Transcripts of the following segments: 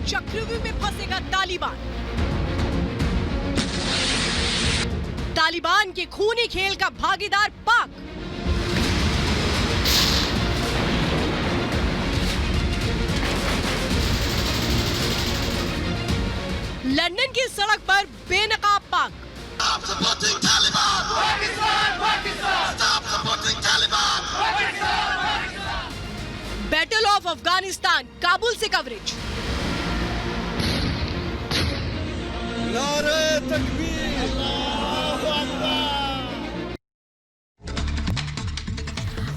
चक्रव्यूह में फंसेगा तालिबान। तालिबान के खूनी खेल का भागीदार पाक। लंदन की सड़क पर बेनकाब पाक। बैटल ऑफ अफगानिस्तान, काबुल से कवरेज। नारे तकबीर, अल्लाहू अकबर।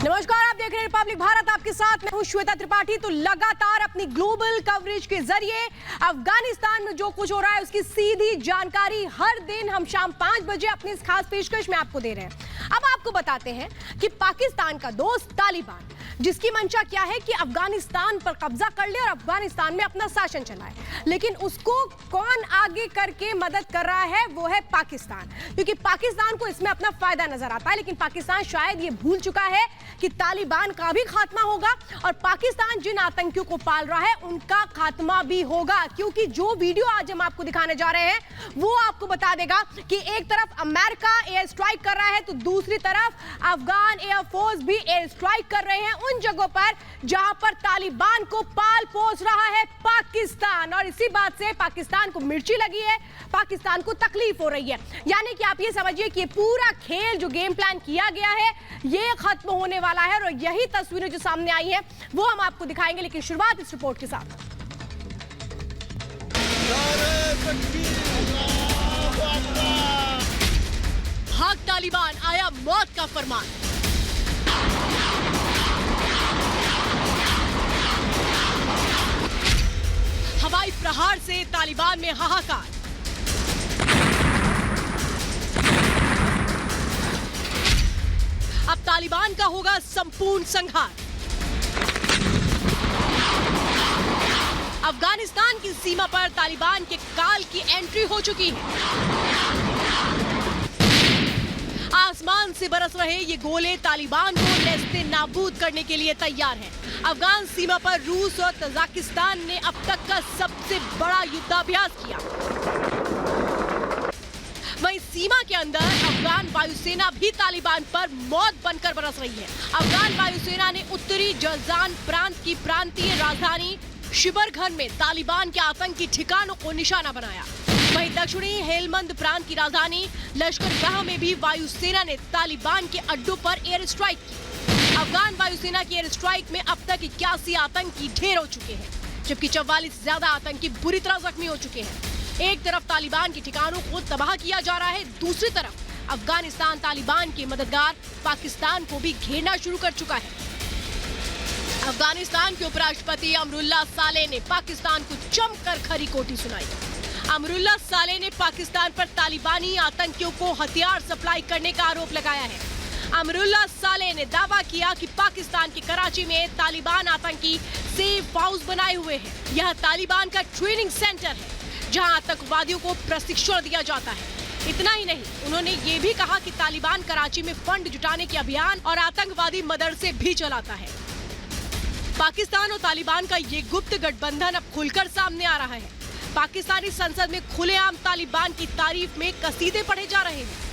नमस्कार, आप देख रहे हैं रिपब्लिक भारत, आपके साथ मैं हूं श्वेता त्रिपाठी। तो लगातार अपनी ग्लोबल कवरेज के जरिए अफगानिस्तान में जो कुछ हो रहा है उसकी सीधी जानकारी हर दिन हम शाम 5 बजे अपनी इस खास पेशकश में आपको दे रहे हैं। अब आपको बताते हैं कि पाकिस्तान का दोस्त तालिबान, जिसकी मंशा क्या है कि अफगानिस्तान पर कब्जा कर ले और अफगानिस्तान में अपना शासन चलाए, लेकिन उसको कौन आगे करके मदद कर रहा है? वो है पाकिस्तान, क्योंकि पाकिस्तान को इसमें अपना फायदा नजर आता है। लेकिन पाकिस्तान शायद ये भूल चुका है कि तालिबान का भी खात्मा होगा और पाकिस्तान जिन आतंकियों को पाल रहा है उनका खात्मा भी होगा। क्योंकि जो वीडियो आज हम आपको दिखाने जा रहे हैं वो आपको बता देगा कि एक तरफ अमेरिका एयर स्ट्राइक कर रहा है तो दूसरी तरफ अफगान एयरफोर्स भी एयर स्ट्राइक कर रहे हैं उन जगहों पर जहां पर तालिबान को पाल पोस रहा है पाकिस्तान। और इसी बात से पाकिस्तान को मिर्ची लगी है, पाकिस्तान को तकलीफ हो रही है। यानी कि आप ये समझिए कि पूरा खेल जो गेम प्लान किया गया है ये खत्म होने वाला है और यही तस्वीरें जो सामने आई है वो हम आपको दिखाएंगे। लेकिन शुरुआत इस रिपोर्ट के साथ। भाग तालिबान, आया मौत का फरमान। हवाई प्रहार से तालिबान में हाहाकार। अब तालिबान का होगा संपूर्ण संहार। अफगानिस्तान की सीमा पर तालिबान के काल की एंट्री हो चुकी है। आसमान से बरस रहे ये गोले तालिबान को नेस्ते नाबूद करने के लिए तैयार हैं। अफगान सीमा पर रूस और तजाकिस्तान ने अब तक का सबसे बड़ा युद्धाभ्यास किया। वहीं सीमा के अंदर अफगान वायुसेना भी तालिबान पर मौत बनकर बरस रही है। अफगान वायुसेना ने उत्तरी जज़ान प्रांत की प्रांतीय राजधानी शिबरघन में तालिबान के आतंकी ठिकानों को निशाना बनाया। वहीं दक्षिणी हेलमंद प्रांत की राजधानी लश्करगाह में भी वायुसेना ने तालिबान के अड्डों पर एयर स्ट्राइक की। अफगान वायुसेना की एयर स्ट्राइक में अब तक 81 आतंकी ढेर हो चुके हैं, जबकि 44 से ज्यादा आतंकी बुरी तरह जख्मी हो चुके हैं। एक तरफ तालिबान के ठिकानों को तबाह किया जा रहा है, दूसरी तरफ अफगानिस्तान तालिबान के मददगार पाकिस्तान को भी घेरना शुरू कर चुका है। अफगानिस्तान के उपराष्ट्रपति अमरुल्लाह सालेह ने पाकिस्तान को जमकर खरी खोटी सुनाई। अमरुल्लाह सालेह ने पाकिस्तान पर तालिबानी आतंकियों को हथियार सप्लाई करने का आरोप लगाया है। अमरुल्लाह सालेह ने दावा किया कि पाकिस्तान के कराची में तालिबान आतंकी सेफ हाउस बनाए हुए हैं। यह तालिबान का ट्रेनिंग सेंटर है जहां आतंकवादियों को प्रशिक्षण दिया जाता है। इतना ही नहीं, उन्होंने ये भी कहा कि तालिबान कराची में फंड जुटाने के अभियान और आतंकवादी मदरसे भी चलाता है। पाकिस्तान और तालिबान का ये गुप्त गठबंधन अब खुलकर सामने आ रहा है। पाकिस्तानी संसद में खुलेआम तालिबान की तारीफ में कसीदे पढ़े जा रहे हैं।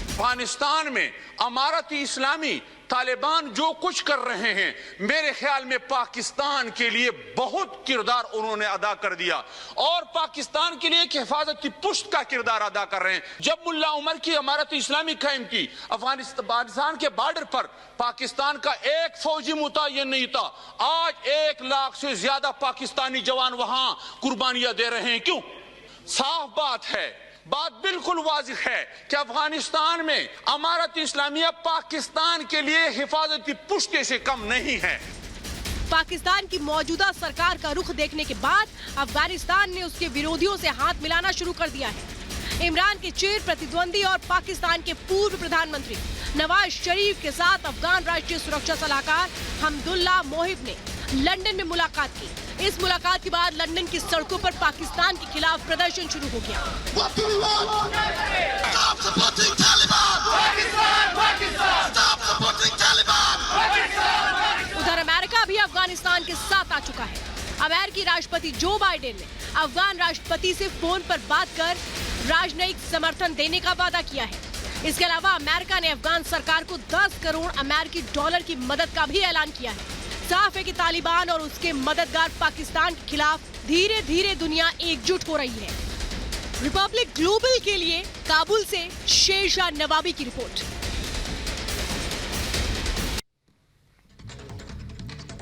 अफगानिस्तान में अमारत इस्लामी तालिबान जो कुछ कर रहे हैं, मेरे ख्याल में पाकिस्तान के लिए बहुत किरदार उन्होंने अदा कर दिया और पाकिस्तान के लिए एक हिफाजती पुष्ट का किरदार अदा कर रहे हैं। जब मुल्ला उमर की अमारत इस्लामी कायम की अफगानिस्तान के बॉर्डर पर पाकिस्तान का एक फौजी मुतय्यन नहीं था। आज 1 लाख से ज्यादा पाकिस्तानी जवान वहां कुर्बानियां दे रहे हैं। क्यों? साफ बात है, बात बिल्कुल वाजिह है कि अफगानिस्तान में अमारत इस्लामिया पाकिस्तान के लिए हिफाजती पुष्टि से कम नहीं है। पाकिस्तान की मौजूदा सरकार का रुख देखने के बाद अफगानिस्तान ने उसके विरोधियों से हाथ मिलाना शुरू कर दिया है। इमरान के चिर प्रतिद्वंदी और पाकिस्तान के पूर्व प्रधानमंत्री नवाज शरीफ के साथ अफगान राष्ट्रीय सुरक्षा सलाहकार हमदुल्ला मोहिब ने लंदन में मुलाकात की। इस मुलाकात के बाद लंदन की सड़कों पर पाकिस्तान के खिलाफ प्रदर्शन शुरू हो गया। उधर अमेरिका भी अफगानिस्तान के साथ आ चुका है। अमेरिकी राष्ट्रपति जो बाइडेन ने अफगान राष्ट्रपति से फोन पर बात कर राजनयिक समर्थन देने का वादा किया है। इसके अलावा अमेरिका ने अफगान सरकार को 10 करोड़ अमेरिकी डॉलर की मदद का भी ऐलान किया है। साफ है कि तालिबान और उसके मददगार पाकिस्तान के खिलाफ धीरे धीरे दुनिया एकजुट हो रही है। रिपब्लिक ग्लोबल के लिए काबुल से शेरशाह नवाबी की रिपोर्ट।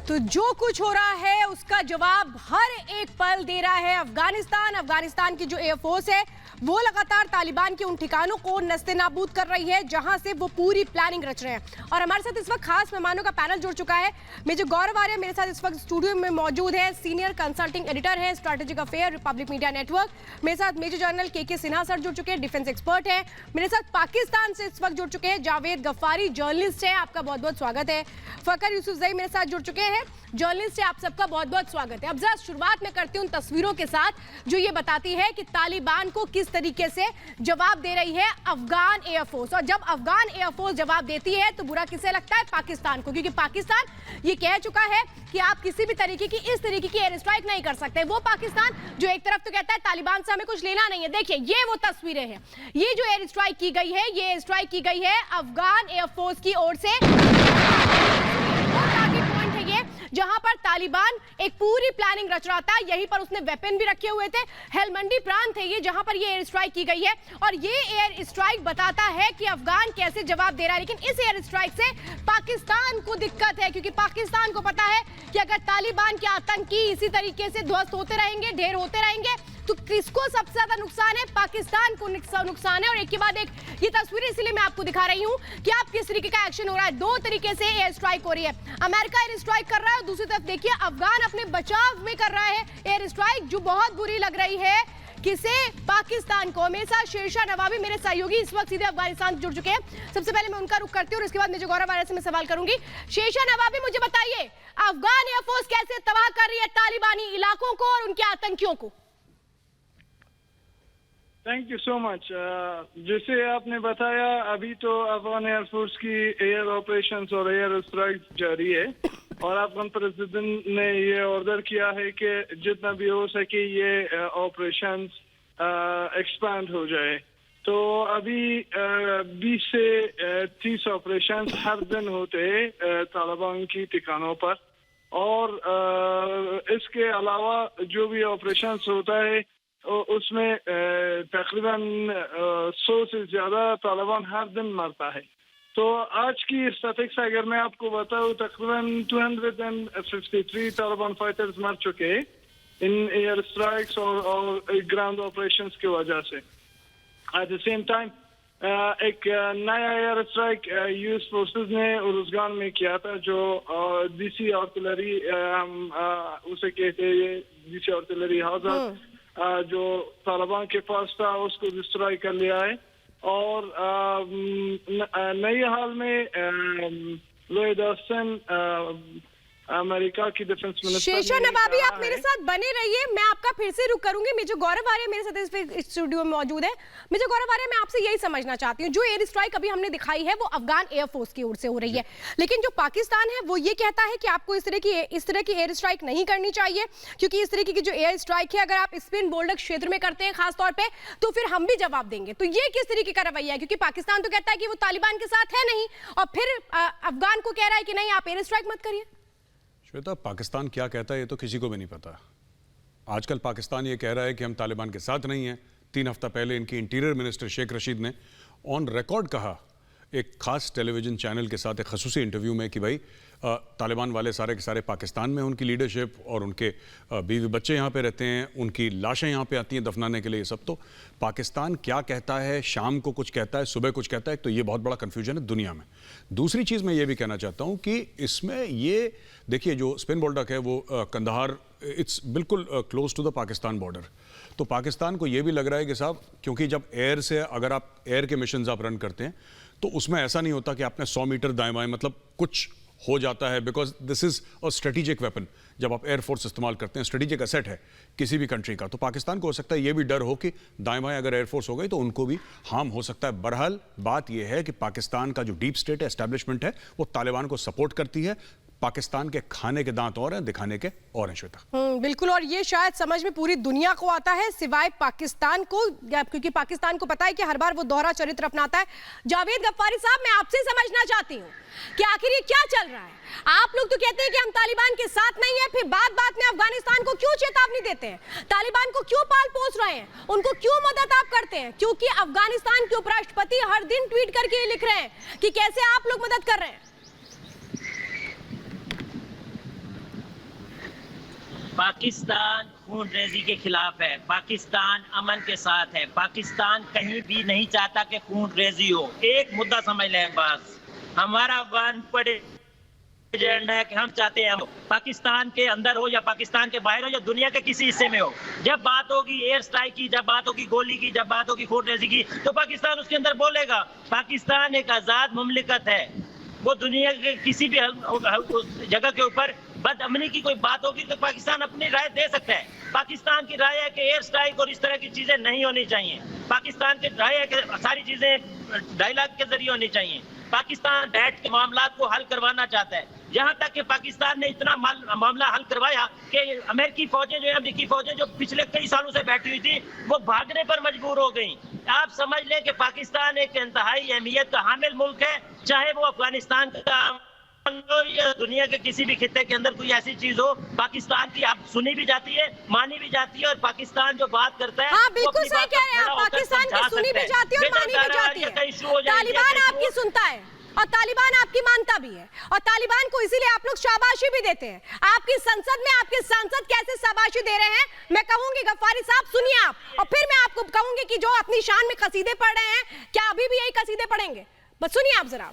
तो जो कुछ हो रहा है उसका जवाब हर एक पल दे रहा है अफगानिस्तान की जो एयरफोर्स है वो लगातार तालिबान के उन ठिकानों को नस्तेनाबूद कर रही है जहां से वो पूरी प्लानिंग रच रहे हैं। और हमारे साथ इस वक्त खास मेहमानों का पैनल जुड़ चुका है। मेजर गौरव आर्य मेरे साथ इस वक्त स्टूडियो में मौजूद है, सीनियर कंसल्टिंग एडिटर है strategic affair Republic media network. मेरे साथ मेजर जनरल के सिन्हा सर जुड़ चुके हैं, डिफेंस एक्सपर्ट है। मेरे साथ पाकिस्तान से इस वक्त जुड़ चुके हैं जावेद गफ्फारी, जर्नलिस्ट है, आपका बहुत बहुत स्वागत है। फकर यूसुफजई मेरे साथ जुड़ चुके हैं, जर्नलिस्ट है, आप सबका बहुत बहुत स्वागत है। अब जरा शुरुआत में करती हूं तस्वीरों के साथ जो ये बताती है कि तालिबान को किस तरीके से जवाब दे रही है अफगान एयरफोर्स। और जब अफगान एयरफोर्स जवाब देती है तो बुरा किसे लगता है? पाकिस्तान को, क्योंकि पाकिस्तान ये कह चुका है कि आप किसी भी तरीके की इस तरीके की एयर स्ट्राइक नहीं कर सकते। वो पाकिस्तान जो एक तरफ तो कहता है तालिबान से हमें कुछ लेना नहीं है। देखिए ये वो तस्वीरें हैं, ये जो एयर स्ट्राइक की गई है, ये एयर स्ट्राइक की गई है अफगान एयरफोर्स की ओर से जहां पर तालिबान एक पूरी प्लानिंग रच रहा था। यहीं पर उसने वेपन भी रखे हुए थे। हेलमंडी प्रांत है ये जहां पर ये एयर स्ट्राइक की गई है और ये एयर स्ट्राइक बताता है कि अफगान कैसे जवाब दे रहा है। लेकिन इस एयर स्ट्राइक से पाकिस्तान को दिक्कत है, क्योंकि पाकिस्तान को पता है कि अगर तालिबान के आतंकी इसी तरीके से ध्वस्त होते रहेंगे, ढेर होते रहेंगे, तो किसको सबसे ज्यादा नुकसान है? पाकिस्तान को नुकसान है। और एक के बाद एक ये तस्वीरें इसलिए मैं आपको दिखा रही हूं कि आप किस तरीके का एक्शन हो रहा है। दो तरीके से एयर स्ट्राइक हो रही है, अमेरिका एयर स्ट्राइक कर रहा है और दूसरी तरफ देखिए अफगान अपने बचाव में कर रहा है एयर स्ट्राइक, जो बहुत बुरी लग रही है किसे? पाकिस्तान को। मेरे साथ शेरशाह नवाबी मेरे सहयोगी इस वक्त सीधे अफगानिस्तान से जुड़ चुके हैं। सबसे पहले मैं उनका रुख करती हूँ और इसके बाद मेजर गौरव आर्य से मैं सवाल करूंगी। शेरशाह नवाबी, मुझे बताइए अफगान एयरफोर्स कैसे तबाह कर रही है तालिबानी इलाकों को और उनके आतंकियों को? Thank you so much. जैसे आपने बताया, अभी तो अफगान एयरफोर्स की एयर ऑपरेशंस और एयर स्ट्राइक जारी है और अफगान प्रेसिडेंट ने ये ऑर्डर किया है कि जितना भी हो सके ये ऑपरेशंस एक्सपैंड हो जाए। तो अभी 20 से 30 ऑपरेशंस हर दिन होते हैं तालिबान की ठिकानों पर। और इसके अलावा जो भी ऑपरेशंस होता है उसमें तकरीबन 100 से ज्यादा तालिबान हर दिन मरता है। तो आज की स्टैटिस्टिक्स अगर मैं आपको बताऊं, तकरीबन 253 तालिबान फाइटर्स मर चुके हैं इन एयर स्ट्राइक्स और ग्राउंड ऑपरेशंस की वजह से। एट द सेम टाइम एक नया एयर स्ट्राइक यूएस फोर्सेस ने उरुजगान में किया था, जो डीसी आर्टिलरी हम उसे कहते हैं, डीसी आर्टिलरी हाउस जो तालिबान के पास था उसको डिस्ट्रॉय कर लिया है। और नई हाल में लोयड ऑस्टिन अमेरिका की डिफेंस मिनिस्टर शेरशाह नवाबी, आप मेरे साथ बने रहिए, मैं आपका फिर से रुक करूंगी। मेजर गौरव आर्य मेरे साथ इस स्टूडियो में मौजूद है। मेजर गौरव आर्य, मैं आपसे यही समझना चाहती हूँ, जो एयर स्ट्राइक अभी हमने दिखाई है वो अफगान एयरफोर्स की ओर से हो रही है, लेकिन जो पाकिस्तान है वो ये कहता है कि आपको इस तरह की एयर स्ट्राइक नहीं करनी चाहिए, क्योंकि इस तरीके की जो एयर स्ट्राइक है अगर आप स्पिन बोल्डर क्षेत्र में करते हैं खासतौर पर, तो फिर हम भी जवाब देंगे। तो ये किस तरीके का रवैया है? क्योंकि पाकिस्तान तो कहता है कि वो तालिबान के साथ है नहीं, और फिर अफगान को कह रहा है कि नहीं, आप एयर स्ट्राइक मत करिए। श्वेता, पाकिस्तान क्या कहता है ये तो किसी को भी नहीं पता। आजकल पाकिस्तान ये कह रहा है कि हम तालिबान के साथ नहीं हैं। 3 हफ्ता पहले इनकी इंटीरियर मिनिस्टर शेख रशीद ने ऑन रिकॉर्ड कहा एक खास टेलीविजन चैनल के साथ एक खसूसी इंटरव्यू में कि भाई तालिबान वाले सारे के सारे पाकिस्तान में उनकी लीडरशिप और उनके बीवी बच्चे यहाँ पे रहते हैं, उनकी लाशें यहाँ पे आती हैं दफनाने के लिए। सब तो पाकिस्तान क्या कहता है, शाम को कुछ कहता है, सुबह कुछ कहता है, तो ये बहुत बड़ा कन्फ्यूजन है दुनिया में। दूसरी चीज़ मैं ये भी कहना चाहता हूँ कि इसमें ये देखिए जो स्पिन बोल्डर है वो कंदहार इट्स बिल्कुल close to the Pakistan border. तो पाकिस्तान को ये भी लग रहा है कि साहब, क्योंकि जब एयर से अगर आप एयर के मिशन आप रन करते हैं तो उसमें ऐसा नहीं होता कि आपने 100 मीटर दाएं बाएं, मतलब कुछ हो जाता है, because this is a strategic weapon. जब आप एयरफोर्स इस्तेमाल करते हैं, स्ट्रेटेजिक एसेट है किसी भी कंट्री का, तो पाकिस्तान को हो सकता है ये भी डर हो कि दाएं बाएं अगर एयरफोर्स हो गई तो उनको भी हार्म हो सकता है। बहरहाल बात यह है कि पाकिस्तान का जो डीप स्टेट है, एस्टैब्लिशमेंट है, वो तालिबान को सपोर्ट करती है। पाकिस्तान के खाने के दांत और हैं, दिखाने के और हैं श्वेता। बिल्कुल, और ये शायद समझ में पूरी दुनिया को आता है सिवाय पाकिस्तान को, क्योंकि पाकिस्तान को पता है कि हर बार वो दोहरा चरित्र अपनाता है। जावेद गफ्फारी साहब, मैं आपसे समझना चाहती हूँ कि आखिर ये क्या चल रहा है। आप लोग तो कहते हैं कि हम तालिबान के साथ नहीं है, फिर बात में अफगानिस्तान को क्यों चेतावनी देते हैं, तालिबान को क्यों पाल पोस रहे हैं, उनको क्यों मदद आप करते हैं? क्योंकि अफगानिस्तान के उपराष्ट्रपति हर दिन ट्वीट करके ये लिख रहे हैं कि कैसे आप लोग मदद कर रहे हैं। पाकिस्तान खून रेजी के खिलाफ है, पाकिस्तान अमन के साथ है, पाकिस्तान कहीं भी नहीं चाहता कि खून रेजी हो। एक मुद्दा समझ लें बस, हमारा वन पड़े एजेंडा है कि हम चाहते हैं पाकिस्तान के अंदर हो या पाकिस्तान के बाहर हो या दुनिया के किसी हिस्से में हो, जब बात होगी एयर स्ट्राइक की, जब बात होगी गोली की, जब बात होगी खून रेजी की, तो पाकिस्तान उसके अंदर बोलेगा। पाकिस्तान एक आजाद मुमलिकत है, वो दुनिया के किसी भी जगह के ऊपर बदअमनी की कोई बात होगी तो पाकिस्तान अपनी राय दे सकता है। पाकिस्तान की राय है कि एयर स्ट्राइक और इस तरह की चीजें नहीं होनी चाहिए। पाकिस्तान की राय है कि सारी चीजें डायलॉग के जरिए होनी चाहिए। पाकिस्तान बैठ के मामला को हल करवाना चाहता है, यहाँ तक कि पाकिस्तान ने इतना मामला हल करवाया कि अमेरिकी फौजें जो है, अमेरिकी फौजें जो पिछले कई सालों से बैठी हुई थी, वो भागने पर मजबूर हो गई। आप समझ लें कि पाकिस्तान एक इंतहाई अहमियत का हामिल मुल्क है, चाहे वो अफगानिस्तान का या दुनिया के किसी भी खित्ते के अंदर कोई ऐसी चीज हो, पाकिस्तान की आप सुनी भी जाती है, मानी भी जाती है, और पाकिस्तान जो बात करता है, हाँ, बिल्कुल सही कह रहे हैं आप, पाकिस्तान की सुनी भी जाती है और मानी भी जाती है। तालिबान आपकी सुनता है और तालिबान आपकी मानता भी है, और तालिबान को इसीलिए आप लोग शाबाशी भी देते हैं। आपकी संसद में आपके सांसद कैसे शाबाशी दे रहे हैं, मैं कहूंगी गफ्फारी साहब सुनिए आप, और फिर मैं आपको कहूंगी कि जो अपनी शान में कसीदे पढ़ रहे हैं, क्या अभी भी यही कसीदे पढ़ेंगे? बस सुनिए आप जरा।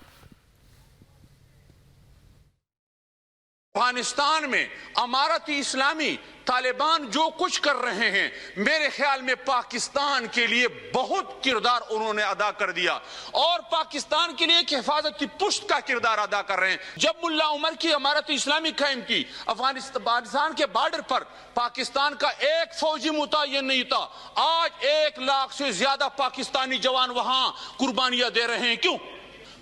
अफगानिस्तान में अमारती इस्लामी तालिबान जो कुछ कर रहे हैं, मेरे ख्याल में पाकिस्तान के लिए बहुत किरदार उन्होंने अदा कर दिया और पाकिस्तान के लिए एक हिफाजती पुष्ट का किरदार अदा कर रहे हैं। जब मुल्ला उमर की अमारती इस्लामी कायम की अफगानिस्तान के बॉर्डर पर, पाकिस्तान का एक फौजी मुतय्यन नहीं था। आज 1 लाख से ज्यादा पाकिस्तानी जवान वहां कुर्बानियां दे रहे हैं। क्यों?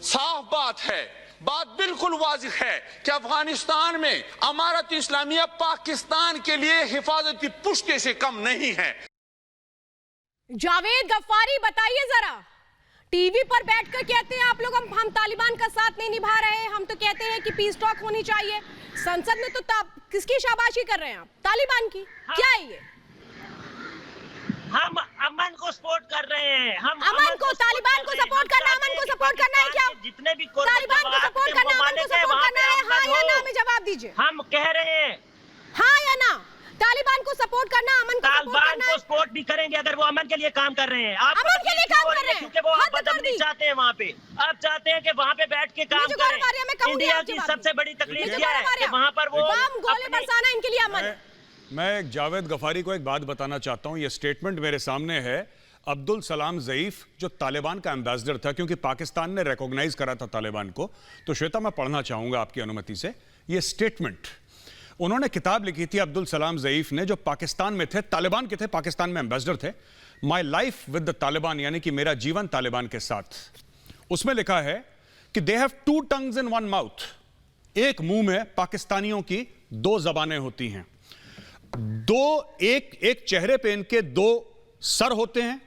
साफ बात है, बात बिल्कुल वाजिह है कि अफगानिस्तान में अमारत इस्लामिया पाकिस्तान के लिए हिफाजती पुष्टे से कम नहीं है। जावेद गफ्फारी बताइए जरा, टीवी पर बैठकर कहते हैं आप लोग हम तालिबान का साथ नहीं निभा रहे, हम तो कहते हैं कि पीस टॉक होनी चाहिए। संसद में तो किसकी शाबाशी कर रहे हैं आप? तालिबान की। क्या है ये? हम अमन को सपोर्ट कर रहे हैं। हम अमन को, तालिबान को सपोर्ट करना, अमन को सपोर्ट करना है क्या? जितने भी तालिबान को सपोर्ट करना, अमन को सपोर्ट करना है, हाँ या ना में जवाब दीजिए। हम कह रहे हैं हाँ या ना, तालिबान को सपोर्ट करना, अमन को सपोर्ट करना। तालिबान को सपोर्ट भी करेंगे अगर वो अमन के लिए काम कर रहे हैं। आप अमन के लिए काम कर रहे हैं, क्योंकि वो बदअमनी चाहते हैं वहाँ पे। आप चाहते हैं कि वहाँ पे बैठ के काम करें। इंडिया की सबसे बड़ी तकलीफ क्या है कि वहाँ पर वो गोले बरसाना, इनके लिए अमन। मैं जावेद गफारी को एक बात बताना चाहता हूं। यह स्टेटमेंट मेरे सामने है अब्दुल सलाम ज़ईफ, जो तालिबान का एम्बेसडर था, क्योंकि पाकिस्तान ने रिकॉग्नाइज करा था तालिबान को। तो श्वेता, मैं पढ़ना चाहूंगा आपकी अनुमति से यह स्टेटमेंट। उन्होंने किताब लिखी थी अब्दुल सलाम ज़ईफ ने, जो पाकिस्तान में थे, तालिबान के थे, पाकिस्तान में एम्बेसडर थे। My life with the Taliban, यानी कि मेरा जीवन तालिबान के साथ। उसमें लिखा है कि they have 2 tongues in 1 mouth. एक मुंह में पाकिस्तानियों की 2 जबानें होती हैं। एक चेहरे पे इनके 2 सर होते हैं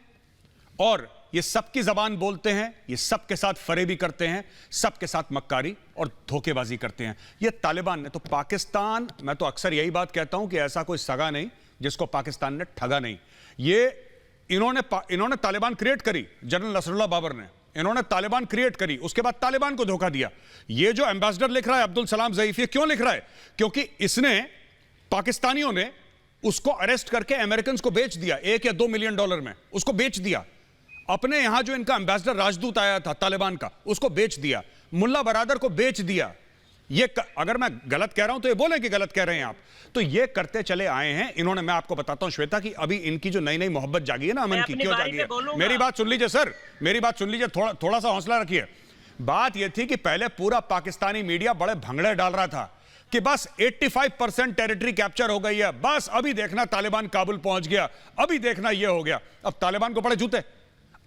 और ये सबकी जबान बोलते हैं, ये सबके साथ फरेबी करते हैं, सबके साथ मक्कारी और धोखेबाजी करते हैं। ये तालिबान ने, तो पाकिस्तान, मैं तो अक्सर यही बात कहता हूं कि ऐसा कोई सगा नहीं जिसको पाकिस्तान ने ठगा नहीं। ये इन्होंने तालिबान क्रिएट करी, जनरल नसरुल्लाह बाबर ने, इन्होंने तालिबान क्रिएट करी, उसके बाद तालिबान को धोखा दिया। ये जो एम्बेसडर लिख रहा है अब्दुल सलाम ज़ईफ, ये क्यों लिख रहा है? क्योंकि इसने, पाकिस्तानियों ने उसको अरेस्ट करके अमेरिकन को बेच दिया, $1 या $2 मिलियन में उसको बेच दिया। अपने यहां जो इनका एम्बेसडर राजदूत आया था तालिबान का, उसको बेच दिया। मुल्ला बरादर को बेच दिया। ये अगर मैं गलत कह रहा हूं तो ये बोलें कि गलत कह रहे हैं आप। तो ये करते चले आए हैं इन्होंने। मैं आपको बताता हूं श्वेता कि अभी इनकी जो नई नई मोहब्बत जागी है ना अमन की, क्यों जागी है? मेरी बात सुन लीजिए सर, मेरी बात सुन लीजिए, थोड़ा सा हौसला रखिए। बात यह थी कि पहले पूरा पाकिस्तानी मीडिया बड़े भंगड़े डाल रहा था कि बस 85% टेरिटरी कैप्चर हो गई है, बस अभी देखना तालिबान काबुल पहुंच गया, अभी देखना ये हो गया। अब तालिबान को पड़े जूते,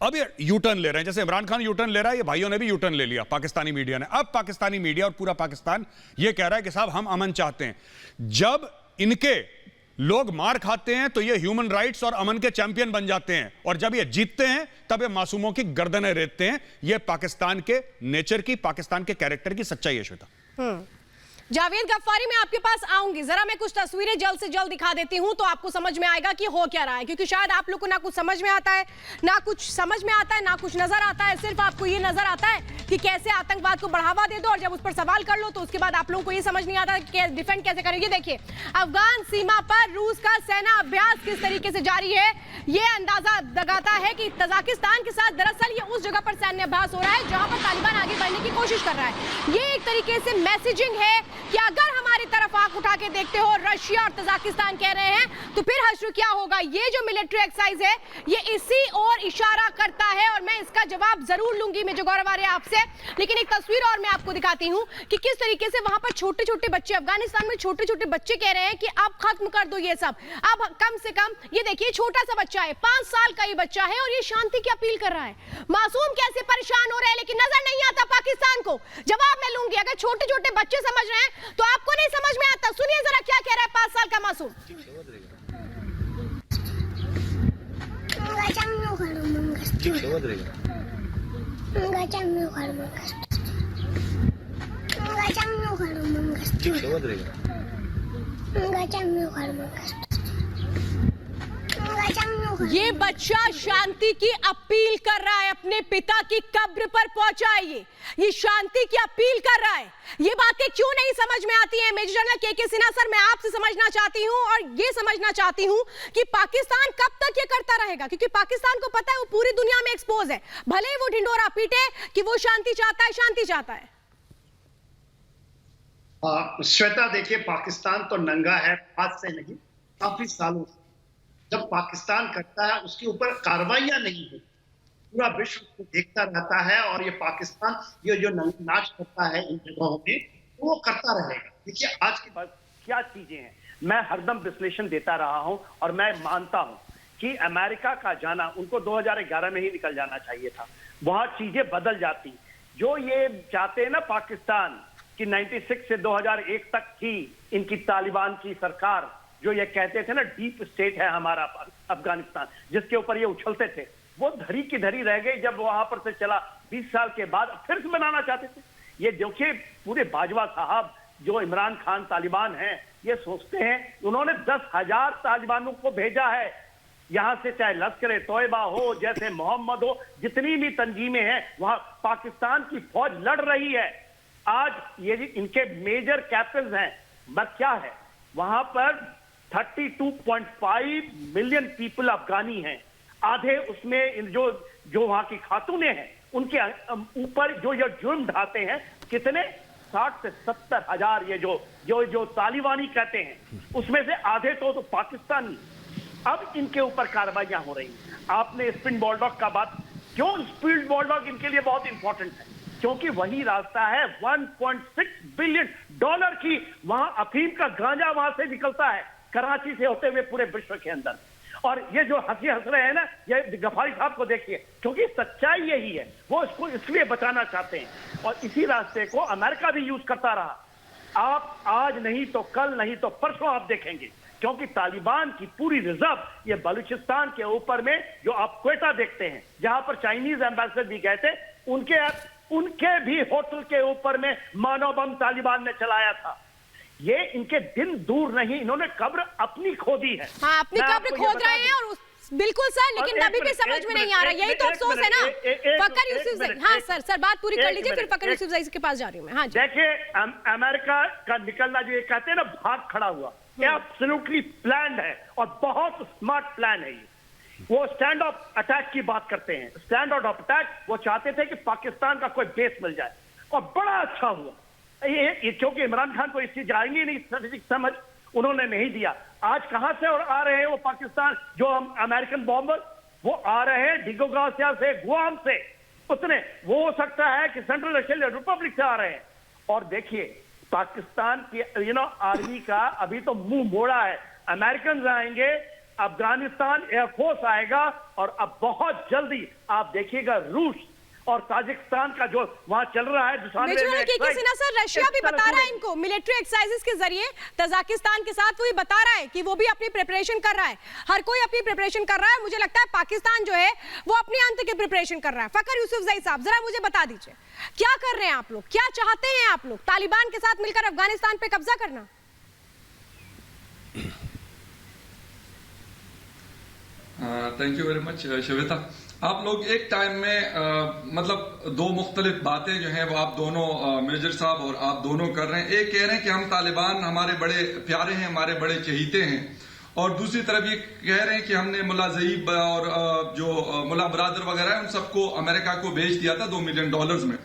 अब ये यू टर्न ले रहे हैं, जैसे इमरान खान यू टर्न ले रहा है, ये भाइयों ने भी यू टर्न ले लिया पाकिस्तानी मीडिया ने। अब पाकिस्तानी मीडिया और पूरा पाकिस्तान ये कह रहा है कि साहब हम अमन चाहते हैं। जब इनके लोग मार खाते हैं तो ये ह्यूमन राइट्स और अमन के चैंपियन बन जाते हैं, और जब ये जीतते हैं तब ये मासूमों की गर्दनें रेतते हैं। ये पाकिस्तान के नेचर की, पाकिस्तान के कैरेक्टर की सच्चाई है श्वेता। जावेद गफ्फारी, मैं आपके पास आऊंगी, जरा मैं कुछ तस्वीरें जल्द से जल्द दिखा देती हूं तो आपको समझ में आएगा कि हो क्या रहा है, क्योंकि शायद आप लोग को ना कुछ समझ में आता है, ना कुछ समझ में आता है, ना कुछ नजर आता है। सिर्फ आपको ये नजर आता है कि कैसे आतंकवाद को बढ़ावा दे दो, और जब उस पर सवाल कर लो तो उसके बाद आप लोगों को ये समझ नहीं आता कि डिफेंड कैसे करें। ये देखिए, अफगान सीमा पर रूस का सेना अभ्यास किस तरीके से जारी है, ये अंदाजा लगाता है कि तजाकिस्तान के साथ दरअसल ये उस जगह पर सैन्य अभ्यास हो रहा है जहां पर तालिबान आगे बढ़ने की कोशिश कर रहा है। ये एक तरीके से मैसेजिंग है कि अगर हमारी तरफ आंख उठा के देखते हो रशिया और तजाकिस्तान कह रहे हैं तो फिर हश्र क्या होगा। ये जो मिलिट्री एक्सरसाइज है ये इसी ओर इशारा करता है, और मैं इसका जवाब जरूर लूंगी मेजर गौरव आर्य आपसे। लेकिन एक तस्वीर और मैं आपको दिखाती हूं कि किस तरीके से वहां पर छोटे छोटे बच्चे, अफगानिस्तान में छोटे छोटे बच्चे कह रहे हैं कि अब खत्म कर दो ये सब, अब कम से कम। ये देखिए, छोटा सा बच्चा है, 5 साल का ही बच्चा है, और ये शांति की अपील कर रहा है। मासूम कैसे परेशान हो रहे हैं, लेकिन नजर नहीं आता पाकिस्तान को। जवाब मैं लूंगी, अगर छोटे छोटे बच्चे समझ रहे हैं तो आपको नहीं समझ में आता। सुनिए जरा क्या कह रहा है 5 साल का मासूम। ये बच्चा शांति की अपील कर रहा है, अपने पिता की कब्र पर पहुंचा है। ये शांति की अपील कर रहा है। ये बातें क्यों नहीं समझ में आती हैं? मेजर जनरल के सिन्हा सर, मैं आपसे समझना चाहती हूं और ये समझना चाहती हूं कि पाकिस्तान कब तक ये करता रहेगा, क्योंकि पाकिस्तान को पता है वो पूरी दुनिया में एक्सपोज है। भले ही वो ढिंडोरा पीटे कि वो शांति चाहता है, शांति चाहता है। श्वेता, देखिए, पाकिस्तान तो नंगा है, आज से नहीं, काफी सालों से। जब पाकिस्तान करता है उसके ऊपर कार्रवाइयां नहीं होती, पूरा विश्व को देखता रहता है, और ये पाकिस्तान ये जो नाच करता है इन जगहों में, वो करता रहेगा। देखिए, आज की बात क्या चीजें हैं, मैं हरदम विश्लेषण देता रहा हूं, और मैं मानता हूं कि अमेरिका का जाना उनको 2011 में ही निकल जाना चाहिए था। वहां चीजें बदल जाती। जो ये चाहते हैं ना पाकिस्तान कि 96 से 2001 तक थी इनकी तालिबान की सरकार, जो ये कहते थे ना डीप स्टेट है हमारा अफगानिस्तान, जिसके ऊपर ये उछलते थे, वो धरी की धरी रह गई। जब वहां पर से चला 20 साल के बाद फिर से बनाना चाहते थे। ये देखिए, पूरे बाजवा साहब जो इमरान खान तालिबान हैं, ये सोचते हैं, उन्होंने 10,000 तालिबानों को भेजा है यहां से, चाहे लश्कर तोयबा हो, जैसे मोहम्मद हो, जितनी भी तंजीमें हैं वहां पाकिस्तान की फौज लड़ रही है। आज ये इनके मेजर कैपिटल्स हैं, बस क्या है, वहां पर 32.5 मिलियन पीपल अफगानी हैं। आधे उसमें जो वहां की खातूनें हैं, उनके ऊपर जो जुर्म ढाते हैं, कितने 60 से 70 हजार, ये जो तालिबानी कहते हैं, उसमें से आधे तो पाकिस्तानी। अब इनके ऊपर कार्रवाइयां हो रही हैं। आपने स्पिन बॉलडॉग का बात, क्यों स्पिन बॉलडॉग इनके लिए बहुत इंपॉर्टेंट है, क्योंकि वही रास्ता है 1.6 बिलियन डॉलर की, वहां अफीम का गांजा वहां से निकलता है, कराची से होते हुए पूरे विश्व के अंदर। और ये जो हंसी हंस रहे हैं ना, ये गफारी साहब को देखिए, क्योंकि सच्चाई यही है, वो इसको इसलिए बचाना चाहते हैं, और इसी रास्ते को अमेरिका भी यूज करता रहा। आप आज नहीं तो कल, नहीं तो परसों आप देखेंगे, क्योंकि तालिबान की पूरी रिजर्व ये बलूचिस्तान के ऊपर में, जो आप क्वेटा देखते हैं, जहां पर चाइनीज एम्बेसडर भी गए थे, उनके भी होटल के ऊपर में मानव बम तालिबान ने चलाया था। ये इनके दिन दूर नहीं, इन्होंने कब्र अपनी खोदी है। हाँ, अपनी कब्र खोद रहे हैं, और बिल्कुल सर, लेकिन अभी भी समझ में नहीं आ रहा। यही तो अफसोस है ना। फकर यूसुफजई, हाँ सर बात पूरी कर लीजिए, फिर फकर यूसुफजई के पास जा रही हूँ मैं। हाँ जी, देखिए, अमेरिका का निकलना, जो ये कहते हैं ना भाग खड़ा हुआ, ये एब्सोल्युटली प्लान्ड है, और बहुत स्मार्ट प्लान है ये। वो स्टैंड ऑफ अटैक की बात करते हैं, स्टैंड ऑफ अटैक। वो चाहते थे कि पाकिस्तान का कोई बेस मिल जाए, और बड़ा अच्छा हुआ ये, क्योंकि इमरान खान को इस चीज आएंगी नहीं, स्ट्रेटेजिक समझ उन्होंने नहीं दिया। आज कहां से और आ रहे हैं वो पाकिस्तान, जो अमेरिकन बॉम्बर, वो आ रहे हैं डिगोगासिया से, गुआम से, उतने, वो हो सकता है कि सेंट्रल एशियन रिपब्लिक से आ रहे हैं। और देखिए, पाकिस्तान की आर्मी का अभी तो मुंह मोड़ा है। अमेरिकन आएंगे अफगानिस्तान एयरफोर्स आएगा और अब बहुत जल्दी आप देखिएगा रूस और ताजिकिस्तान का जो वहां चल रहा है सर, रशिया भी बता रहा है इनको मिलिट्री एक्सरसाइजेस के जरिए तजाकिस्तान के साथ, वो भी बता रहा है कि वो भी अपनी प्रिपरेशन कर रहा है। हर कोई अपनी प्रिपरेशन कर रहा है। मुझे लगता है पाकिस्तान जो है वो अपने अंत की प्रिपरेशन कर रहा है। फखर यूसुफजई साहब, जरा मुझे बता दीजिए, क्या कर रहे हैं आप लोग, क्या चाहते हैं आप लोग? तालिबान के साथ मिलकर अफगानिस्तान पे कब्जा करना? Thank you very much Shweta. आप लोग एक टाइम में मतलब दो मुख्तलिफ बातें जो हैं वो आप दोनों मेजर साहब और आप दोनों कर रहे हैं। एक कह रहे हैं कि हम तालिबान हमारे बड़े प्यारे हैं, हमारे बड़े चहीते हैं, और दूसरी तरफ ये कह रहे हैं कि हमने मुल्ला ज़ईब और जो मुल्ला बरादर वगैरह है उन सबको अमेरिका को भेज दिया था $2 मिलियन में।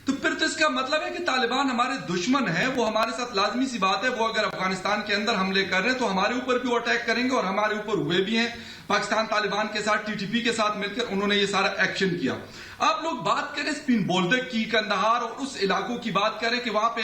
तो फिर तो इसका मतलब है कि तालिबान हमारे दुश्मन है, वो हमारे साथ लाजमी सी बात है, वो अगर अफगानिस्तान के अंदर हमले कर रहे हैं तो हमारे ऊपर भी वो अटैक करेंगे, और हमारे ऊपर हुए भी हैं। पाकिस्तान तालिबान के साथ टीटीपी के साथ मिलकर उन्होंने ये सारा एक्शन किया। आप लोग बात करें स्पिन बोल्डक की, कंदहार और उस इलाकों की बात करें कि वहां पे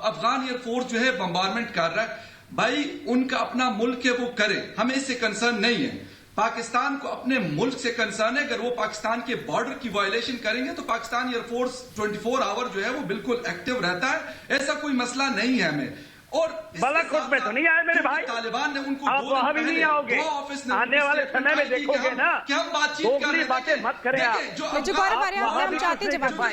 अफगान एयरफोर्स जो है बम्बारमेंट कर रहा है, भाई उनका अपना मुल्क है, वो करें, हमें इससे कंसर्न नहीं है। पाकिस्तान को अपने मुल्क से कंसर्न है। अगर वो पाकिस्तान के बॉर्डर की वायलेशन करेंगे तो पाकिस्तान एयरफोर्स 24 आवर जो है वो बिल्कुल एक्टिव रहता है, ऐसा कोई मसला नहीं है हमें। और बालाकोट में तो नहीं आए मेरे भाई, तालिबान ने उनको आप वहां भी नहीं आओगे, आने वाले समय में देखोगे ना कि हम बातचीत कर रहे हैं। बातें मत करें आप, हम चाहते हैं जवाब।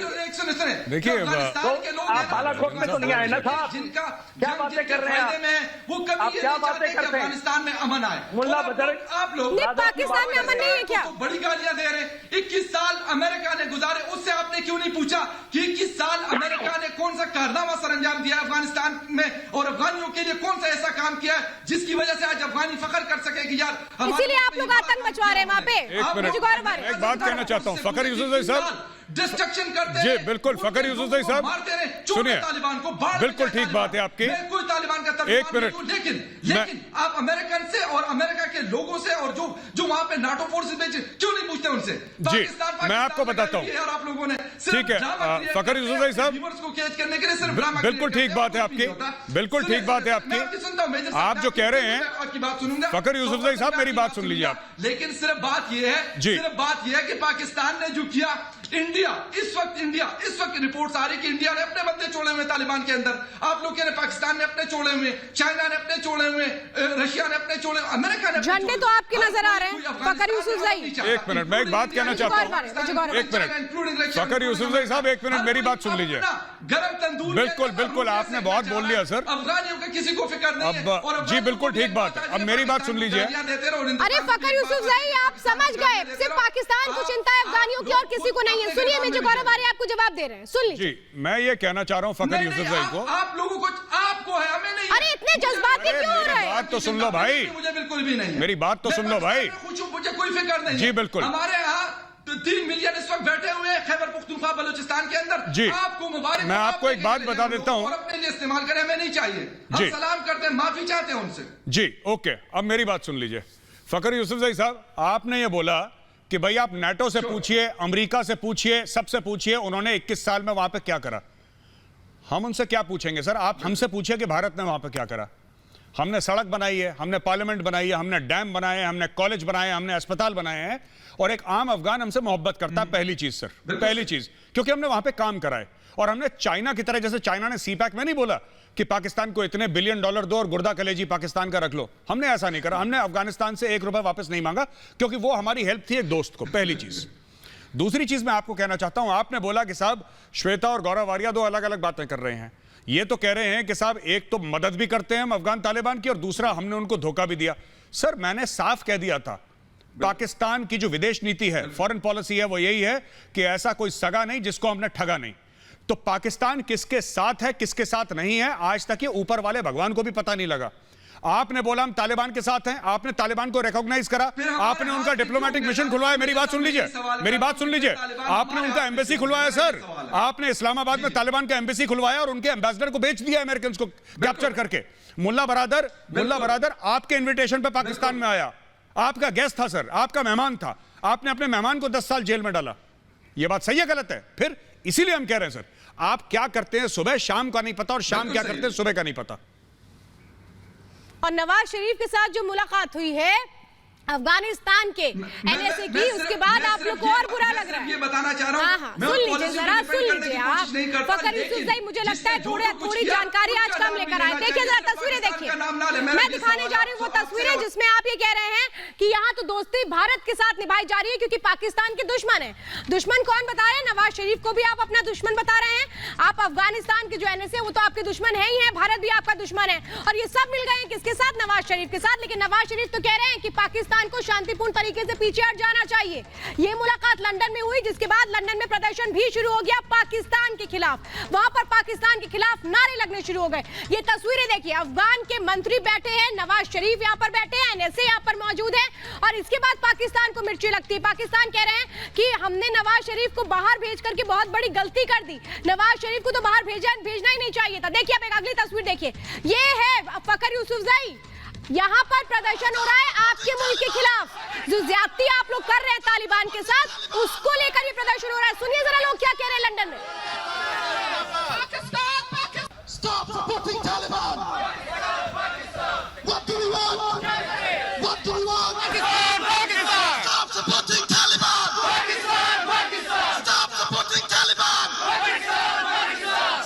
देखिए आप बालाकोट में तो नहीं आए ना साहब, जिनका क्या बातें कर रहे हैं वो कभी आप? क्या बातें करते हैं? अफगानिस्तान में अमन आए, मुल्ला बदर आप लोग पाकिस्तान में अमन नहीं है क्या? बड़ी गालियां दे रहे हैं। 21 साल अमेरिका ने गुजारे, उससे आपने क्यों नहीं पूछा कि 21 साल अमेरिका ने कौन सा कारनामा सर अंजाम दिया अफगानिस्तान में और अफगानियों के लिए कौन सा ऐसा काम किया है जिसकी वजह से आज अफगानी फख्र कर सके कि यार, इसीलिए आप लोग आतंक मचवा रहे हैं वहां पे। एक बात कहना चाहता हूँ फखर यूसुफजई साहब, डिस्ट्रक्शन करते हैं। जी बिल्कुल फखर यूसुफजई साहब, सुनिए, तालिबान को बिल्कुल ठीक बात है आपकी। कोई तालिबान का एक मिनट, लेकिन आप अमेरिकन से और अमेरिका के लोगों से और जो वहां पे नाटो फोर्सेस भेजे क्यों नहीं पूछते उनसे? जी मैं आपको बताता हूँ, आप लोगों ने ठीक है फखर यूसुफजई साहब, को कैच करने के लिए सिर्फ ड्रामा, बिल्कुल ठीक बात है आपकी, बिल्कुल ठीक बात है आपकी। आप जो कह रहे हैं आपकी बात सुनूंगा, फखर यूसुफजई साहब मेरी बात सुन लीजिए आप। लेकिन सिर्फ बात यह है, सिर्फ बात यह है कि पाकिस्तान ने जो किया, इंडिया इस वक्त रिपोर्ट्स आ रही कि इंडिया ने अपने बंदे छोड़े हुए तालिबान के अंदर। आप लोग कह रहे पाकिस्तान ने अपने छोड़े हुए, चाइना ने अपने छोड़े हुए, रशिया ने अपने छोड़े, अमेरिका ने। झंडे तो आपके नजर आ रहे हैं फखर यूसुफजई। एक मिनट, मैं एक बात कहना चाहता हूँ, एक मिनट फखर यूसुफजई साहब, एक मिनट मेरी बात सुन लीजिए। गरम तंदूर, बिल्कुल बिल्कुल आपने बहुत बोल लिया सर, अफगानियों का किसी को फिक्र नहीं है। अब जी बिल्कुल ठीक बात है, अब मेरी बात सुन लीजिए। अरे फखर यूसुफजई आप समझ गए, सिर्फ पाकिस्तान को चिंता है अफगानियों की और किसी को नहीं है। सुनिए मेजर गौरव आर्य आपको जवाब दे रहे हैं, सुन लीजिए। जी मैं ये कहना चाह रहा हूँ फखर यूसुफजई को, आप लोगों को आपको है, हमें नहीं। अरे इतने जज्बाती क्यों हो रहे हैं? बात तो सुन लो भाई, मुझे बिल्कुल भी नहीं, मेरी बात तो सुन लो भाई। मुझे कोई फिक्र नहीं। जी बिल्कुल, हमारे यहाँ 3 मिलियन इस वक्त बैठे हुए हैं खैबर पुख्तूनख्वा बलूचिस्तान के अंदर। जी आपको मुबारक, मैं आपको एक बात बता देता हूँ, अपने लिए इस्तेमाल करें, हमें नहीं चाहिए। हम सलाम करते हैं, माफी चाहते हैं उनसे। जी ओके, अब मेरी बात सुन लीजिए फखर यूसुफजई साहब, आपने ये बोला कि भाई आप नाटो से पूछिए, अमेरिका से पूछिए, सबसे पूछिए उन्होंने 21 साल में वहां पे क्या करा। हम उनसे क्या पूछेंगे सर? आप हमसे पूछिए कि भारत ने वहां पे क्या करा। हमने सड़क बनाई है, हमने पार्लियामेंट बनाई है, हमने डैम बनाए हैं, हमने कॉलेज बनाए हैं, हमने अस्पताल बनाए हैं, और एक आम अफगान हमसे मोहब्बत करता है। पहली चीज सर, पहली चीज, क्योंकि हमने वहां पे काम करा है। और हमने चाइना की तरह, जैसे चाइना ने सीपैक में नहीं बोला कि पाकिस्तान को इतने $1 बिलियन दो और गुर्दा कलेजी पाकिस्तान का रख लो, हमने ऐसा नहीं करा। हमने अफगानिस्तान से $1 वापस नहीं मांगा, क्योंकि वो हमारी हेल्प थी एक दोस्त को, पहली चीज। दूसरी चीज मैं आपको कहना चाहता हूं, आपने बोला कि साहब श्वेता और गौरव आर्या दो अलग अलग बातें कर रहे हैं। ये तो कह रहे हैं कि साहब एक तो मदद भी करते हैं हम अफगान तालिबान की, और दूसरा हमने उनको धोखा भी दिया। सर मैंने साफ कह दिया था, पाकिस्तान की जो विदेश नीति है, फॉरेन पॉलिसी है, वो यही है कि ऐसा कोई सगा नहीं जिसको हमने ठगा नहीं। तो पाकिस्तान किसके साथ है किसके साथ नहीं है, आज तक ये ऊपर वाले भगवान को भी पता नहीं लगा। आपने बोला हम तालिबान के साथ हैं, आपने तालिबान को रिकॉग्नाइज करा, आपने उनका डिप्लोमेटिक मिशन खुलवाया। मेरी बात सुन लीजिए, मेरी बात सुन लीजिए, आपने उनका एम्बेसी खुलवाया सर, आपने इस्लामाबाद में तालिबान का एम्बेसी खुलवाया और उनके एम्बेसडर को बेच दिया अमेरिकन को कैप्चर करके। मुल्ला बरादर आपके इन्विटेशन पे पाकिस्तान में आया, आपका गेस्ट था सर, आपका मेहमान था, आपने अपने मेहमान को 10 साल जेल में डाला। यह बात सही है गलत है? फिर इसीलिए हम कह रहे हैं सर, आप क्या करते हैं सुबह शाम का नहीं पता, और शाम क्या करते हैं सुबह का नहीं पता। और नवाज शरीफ के साथ जो मुलाकात हुई है अफगानिस्तान के एनएसए की, उसके बाद आप लोग को और बुरा लग रहा है। ये बताना चाह रहा हूं, हाँ, सुन लीजिए जरा, सुन लीजिए आप। फखर यूसुफजई मुझे लगता है थोड़ी जानकारी आज कम लेकर आए। देखिए जरा तस्वीरें देखिए, मैं दिखाने जा रही हूँ वो तस्वीरें जिसमें आप ये कह रहे हैं कि यहाँ तो दोस्ती भारत के साथ निभाई जा रही है क्योंकि पाकिस्तान के दुश्मन है। दुश्मन कौन बता रहे हैं? नवाज शरीफ को भी आप अपना दुश्मन बता रहे हैं। आप अफगानिस्तान के जो एनएसए वो तो आपके दुश्मन है ही है, भारत भी आपका दुश्मन है, और ये सब मिल गए हैं किसके साथ? नवाज शरीफ के साथ। लेकिन नवाज शरीफ तो कह रहे हैं कि पाकिस्तान को शांतिपूर्ण तरीके से पीछे हट जाना चाहिए। ये मुलाकात लंदन में हुई, जिसके बाद लंदन में प्रदर्शन भी शुरू हो गया पाकिस्तान के खिलाफ। वहां पर पाकिस्तान के खिलाफ नारे लगने शुरू हो गए। ये तस्वीरें देखिए, अफगान के मंत्री बैठे हैं, नवाज शरीफ यहां पर बैठे हैं, एनएसए यहां पर मौजूद है, और इसके बाद पाकिस्तान को मिर्ची लगती है। पाकिस्तान कह रहे हैं कि हमने नवाज शरीफ को बाहर भेज करके बहुत बड़ी गलती कर दी, नवाज शरीफ को तो बाहर भेजना ही नहीं चाहिए था। देखिए अब एक अगली तस्वीर देखिए, ये है फखर यूसुफजई, यहाँ पर प्रदर्शन हो रहा है आपके मुल्क के खिलाफ। जो ज्यादती आप लोग कर रहे हैं तालिबान के साथ, उसको लेकर ये प्रदर्शन हो रहा है। सुनिए जरा लोग क्या कह रहे हैं लंदन में। Stop supporting Taliban! What do we want? What do we want? Pakistan! Stop supporting Taliban! Pakistan! Stop supporting Taliban! Pakistan!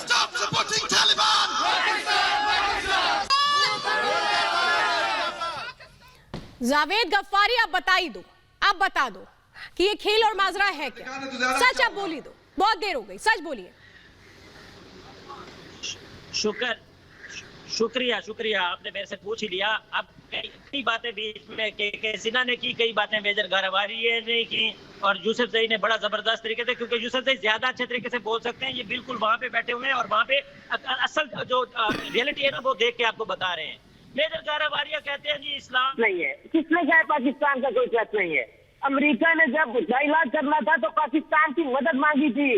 Stop supporting Taliban! Javed Ghafari, आप बता दो कि ये खेल और माजरा है क्या? सच आप बोली दो, बहुत देर हो गई, सच बोलिए। शुक्रिया आपने मेरे से पूछ ही लिया। अब कई बातें बीच में के सिन्हा ने की, कई बातें मेजर गरवारी ने की, और यूसुफजई ने बड़ा जबरदस्त तरीके से, क्योंकि यूसुफजई ज्यादा अच्छे तरीके से बोल सकते हैं, ये बिल्कुल वहां पे बैठे हुए हैं और वहां पे असल जो रियलिटी है ना वो देख के आपको बता रहे हैं। मेजर गरवारिया कहते हैं जी इस्लाम नहीं है, किसने कहा पाकिस्तान का कोई ट्रस्ट नहीं है? अमेरिका ने जब इलाज करना था तो पाकिस्तान की मदद मांगी थी।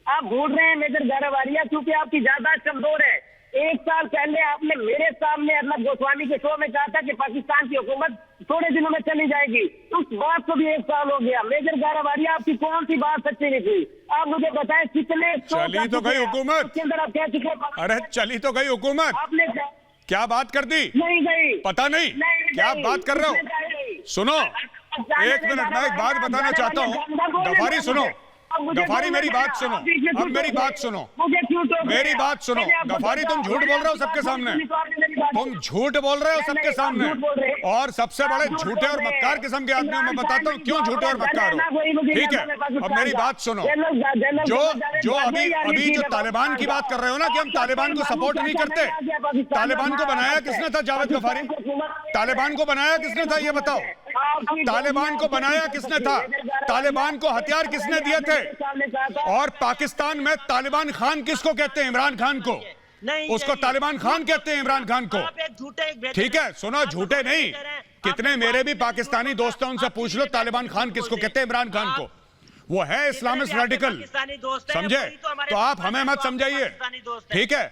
आप भूल रहे हैं मेजर गरवारिया, क्योंकि आपकी जायदाद कमजोर है। 1 साल पहले आपने मेरे सामने अर्नब गोस्वामी के शो में कहा था कि पाकिस्तान की हुकूमत थोड़े दिनों में चली जाएगी। उस बात को भी 1 साल हो गया। मेजर गरवारिया, आपकी कौन सी बात सच्ची नहीं थी? आप मुझे बताएं कितने चली तो गई हुकूमत, उसके अंदर आप क्या चुके? अरे चली तो गई हुकूमत, आपने क्या बात कर दी? नहीं गई, पता नहीं क्या बात कर रहे हो? सुनो, 1 मिनट, मैं एक बात बताना चाहता हूँ। गफारी सुनो, गफारी मेरी बात सुनो, अब मेरी बात सुनो, मेरी बात सुनो। गफारी तुम झूठ बोल रहे हो सबके सामने, तुम झूठ बोल रहे हो सबके सामने, और सबसे बड़े झूठे और मक्कार किस्म के आदमी मैं बताता हूँ क्यों झूठे और मक्कार हो। ठीक है, अब मेरी बात सुनो। जो अभी जो तालिबान की बात कर रहे हो ना कि हम तालिबान को सपोर्ट नहीं करते, तालिबान को बनाया किसने था? जावेद गफारी, तालिबान को बनाया किसने था ये बताओ? तालिबान को बनाया किसने था? तालिबान को हथियार किसने दिए थे? और पाकिस्तान में तालिबान खान किसको कहते हैं? इमरान खान को। उसको तालिबान खान कहते हैं, इमरान खान को। ठीक है, सुनो, झूठे नहीं, कितने मेरे भी पाकिस्तानी दोस्त हैं, उनसे पूछ लो तालिबान खान किसको कहते हैं? इमरान खान को। वो है इस्लामिस्ट रेडिकल, समझे? तो आप हमें मत समझाइए, ठीक है?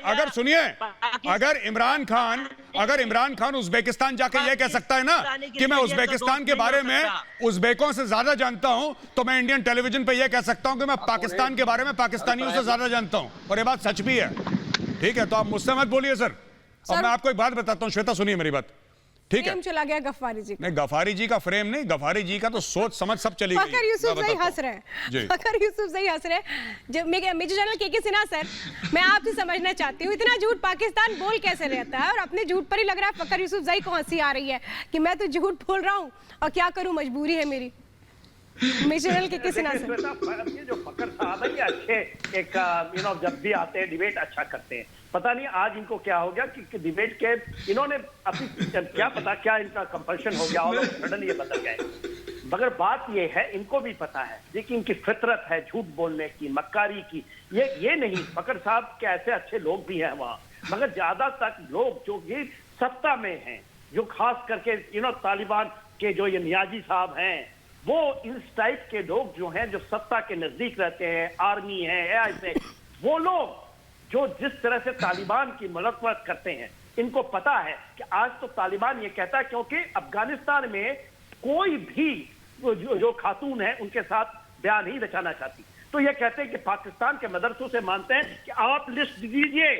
अगर सुनिए, अगर इमरान खान उज्बेकिस्तान जाके ये कह सकता है ना कि मैं उज्बेकिस्तान के बारे में उज्बेकों से ज्यादा जानता हूं, तो मैं इंडियन टेलीविजन पे ये कह सकता हूं कि मैं पाकिस्तान के बारे में पाकिस्तानियों से ज्यादा जानता हूं, और ये बात सच भी है। ठीक है, तो आप मुझसे मत बोलिए सर। अब मैं आपको एक बात बताता हूं, श्वेता सुनिए मेरी बात, ठीक है? चला गया गफ्फारी जी, नहीं गफ्फारी जी का फ्रेम नहीं, गफ्फारी जी का तो सोच समझ सब चली गई। फखर यूसुफजई हंस रहे हैं, फखर यूसुफजई हंस रहे हैं। जब मेजर जनरल के सिन्हा सर, मैं आपसे समझना चाहती हूँ, इतना झूठ पाकिस्तान बोल कैसे रहता है? और अपने झूठ पर ही लग रहा है फखर यूसुफजई को हंसी आ रही है कि मैं तो झूठ बोल रहा हूँ और क्या करूँ, मजबूरी है मेरी। मेजर जनरल के सिन्हा सर, ये जो फखर साहब है, ये अच्छे एक जब भी आते हैं डिबेट अच्छा करते हैं। पता नहीं आज इनको क्या हो गया कि डिबेट के इन्होंने अपनी क्या पता क्या इनका कंपल्शन हो गया और सडन ये बदल गए। मगर बात ये है, इनको भी पता है, देखिए इनकी फितरत है झूठ बोलने की, मक्कारी की। ये नहीं, फखर साहब के ऐसे अच्छे लोग भी हैं वहाँ, मगर ज्यादा तक लोग जो ये सत्ता में हैं, जो खास करके तालिबान के जो ये नियाजी साहब हैं, वो इस टाइप के लोग जो हैं, जो सत्ता के नजदीक रहते हैं, आर्मी है, ऐसे वो लोग जो जिस तरह से तालिबान की मुलक्वत करते हैं, इनको पता है कि आज तो तालिबान ये कहता है, क्योंकि अफगानिस्तान में कोई भी जो खातून है उनके साथ बयान नहीं रचाना चाहती, तो ये कहते हैं कि पाकिस्तान के मदरसों से मानते हैं कि आप लिस्ट दीजिए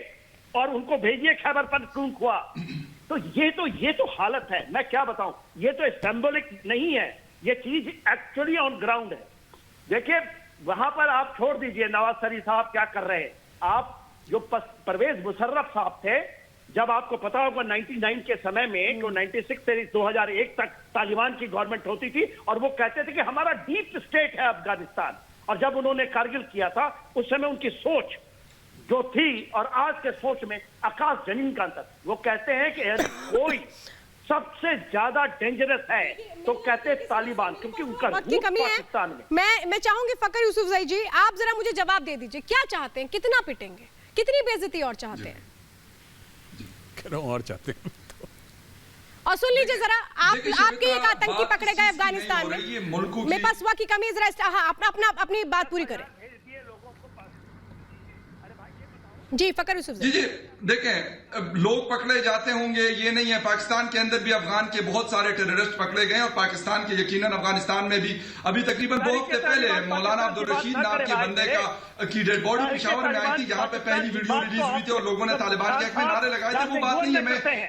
और उनको भेजिए खैबर पख्तूनख्वा। तो ये तो हालत है, मैं क्या बताऊं, ये तो सिंबॉलिक नहीं है, ये चीज एक्चुअली ऑन ग्राउंड है। देखिए वहां पर आप छोड़ दीजिए नवाज शरीफ साहब क्या कर रहे हैं, आप जो परवेज मुशर्रफ साहब थे, जब आपको पता होगा 99 के समय में जो 96 से 2001 तक तालिबान की गवर्नमेंट होती थी और वो कहते थे कि हमारा डीप स्टेट है अफगानिस्तान, और जब उन्होंने कारगिल किया था उस समय उनकी सोच जो थी और आज के सोच में आकाश जमीन का अंतर। वो कहते हैं कि कोई सबसे ज्यादा डेंजरस है तो कहते हैं तालिबान, क्योंकि उनका वक्त की कमी है। मैं चाहूंगी फकर यूसुफजई जी, आप जरा मुझे जवाब दे दीजिए, क्या चाहते हैं, कितना पिटेंगे, कितनी बेइज्जती और चाहते हैं? और चाहते हैं और सुन लीजिए जरा, आपके एक आतंकी पकड़े गए अफगानिस्तान में, मेरे पास वक्त की कमी है, जरा अपनी बात पूरी करें। जी फकर यूसुफ जी देखें, लोग पकड़े जाते होंगे, ये नहीं है, पाकिस्तान के अंदर भी अफगान के बहुत सारे टेररिस्ट पकड़े गए और पाकिस्तान के यकीनन अफगानिस्तान में भी अभी तकरीबन 2 हफ्ते पहले मौलाना अब्दुल रशीद नाम के बंदे की डेड बॉडी पेशावर में आई थी, जहां पे पहली वीडियो रिलीज हुई थी और लोगों ने तालिबान के हक में नारे लगाए थे। वो बात नहीं है,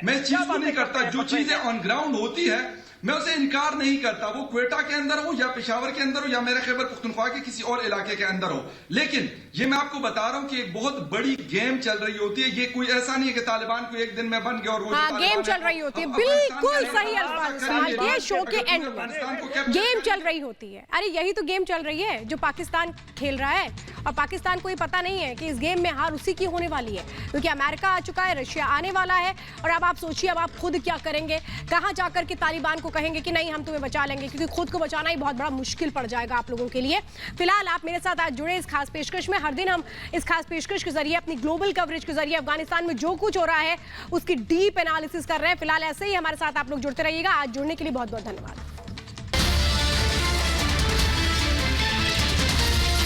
मैं इस चीज को नहीं करता, जो चीजें ऑन ग्राउंड होती है मैं उसे इनकार नहीं करता, वो क्वेटा के अंदर हो या पेशावर के अंदर हो या मेरे खैबर पख्तूनख्वा के किसी और इलाके के अंदर हो, लेकिन ये मैं आपको बता रहा हूं कि एक बहुत बड़ी गेम चल रही होती है। ये कोई ऐसा नहीं है कि तालिबान को एक दिन में बन गया और वो गेम चल रही होती है, बिल्कुल सही अल्फाज, ये शो के एंड में गेम चल रही होती है। अरे यही तो गेम चल रही है जो पाकिस्तान खेल रहा है, और पाकिस्तान को ये पता नहीं है कि इस गेम में हार उसी की होने वाली है, क्योंकि अमेरिका आ चुका है, रशिया आने वाला है, और अब आप सोचिए अब आप खुद क्या करेंगे, कहां जाकर के तालिबान को कहेंगे कि नहीं हम तुम्हें बचा लेंगे, क्योंकि खुद को बचाना ही बहुत बड़ा मुश्किल पड़ जाएगा आप लोगों के लिए। फिलहाल आप मेरे साथ आज जुड़े इस खास पेशकश में। हर दिन हम इस खास पेशकश के जरिए, अपनी ग्लोबल कवरेज के जरिए अफगानिस्तान में जो कुछ हो रहा है उसकी डीप एनालिसिस कर रहे हैं। फिलहाल ऐसे ही हमारे साथ आप लोग जुड़ते रहिएगा। आज जुड़ने के लिए बहुत बहुत धन्यवाद।